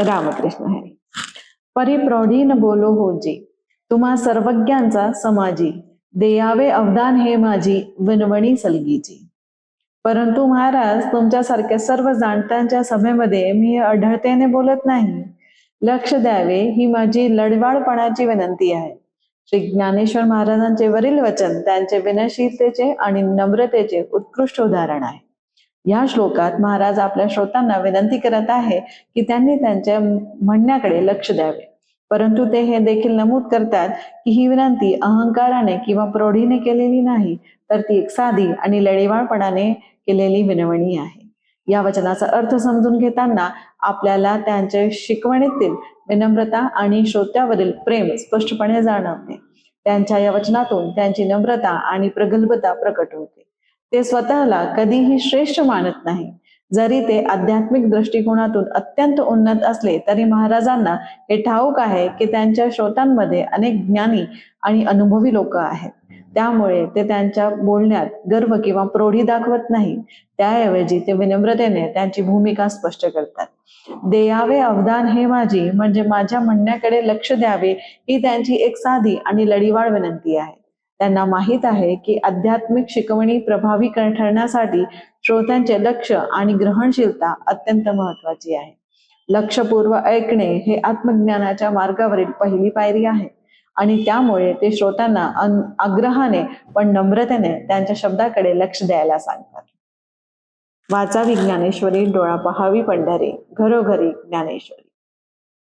रामकृष्ण हरी. परिप्रौढीन बोलो होजी, तुम्हा सर्वज्ञांचा समाजी, देयावे अवदान हे माझी विनवणी सलगीची. परंतु महाराज, तुमच्यासारख्या सर्व जाणत्यांच्या सभेमध्ये मी अढळतेने बोलत नाही. लक्ष द्यावे ही माझी लढवाळपणाची विनंती आहे. श्री ज्ञानेश्वर महाराजांचे वरील वचन त्यांचे विनयशीलतेचे आणि नम्रतेचे उत्कृष्ट उदाहरण आहे. या श्लोकात महाराज आपल्या श्रोतांना विनंती करत आहे की त्यांनी त्यांच्या म्हणण्याकडे लक्ष द्यावे. परंतु ते हे देखील नमूद करतात की ही विनंती अहंकाराने किंवा प्रौढीने केलेली नाही, तर ती एक साधी आणि लढीवाळपणाने केलेली विनवणी आहे. या वचनाचा अर्थ समजून घेताना आपल्याला त्यांच्या शिकवणीतील विनम्रता आणि श्रोत्यावरील प्रेम स्पष्टपणे जाणवते. त्यांच्या या वचनातून त्यांची नम्रता आणि प्रगल्भता प्रकट होते. ते स्वतःला कधीही श्रेष्ठ मानत नाही. जरी ते आध्यात्मिक दृष्टिकोनातून अत्यंत उन्नत असले तरी महाराजांना हे ठाऊक आहे की त्यांच्या श्रोतांमध्ये अनेक ज्ञानी आणि अनुभवी लोक आहेत. त्यामुळे ते त्यांच्या बोलण्यात गर्व किंवा प्रौढी दाखवत नाही. त्याऐवजी ते विनम्रतेने त्यांची भूमिका स्पष्ट करतात. देयावे अवदान हे माझी म्हणजे माझ्या म्हणण्याकडे लक्ष द्यावे ही त्यांची एक साधी आणि लढीवाळ विनंती आहे. त्यांना माहीत आहे की आध्यात्मिक शिकवणी प्रभावी ठरण्यासाठी श्रोत्यांचे लक्ष आणि ग्रहणशीलता अत्यंत महत्वाची आहे. लक्षपूर्व ऐकणे हे आत्मज्ञानाच्या मार्गावरील पहिली पायरी आहे आणि त्यामुळे ते श्रोत्यांना आग्रहाने पण नम्रतेने त्यांच्या शब्दाकडे लक्ष द्यायला सांगतात. वाचावी ज्ञानेश्वरी, डोळा पहावी पंढरी, घरोघरी ज्ञानेश्वरी.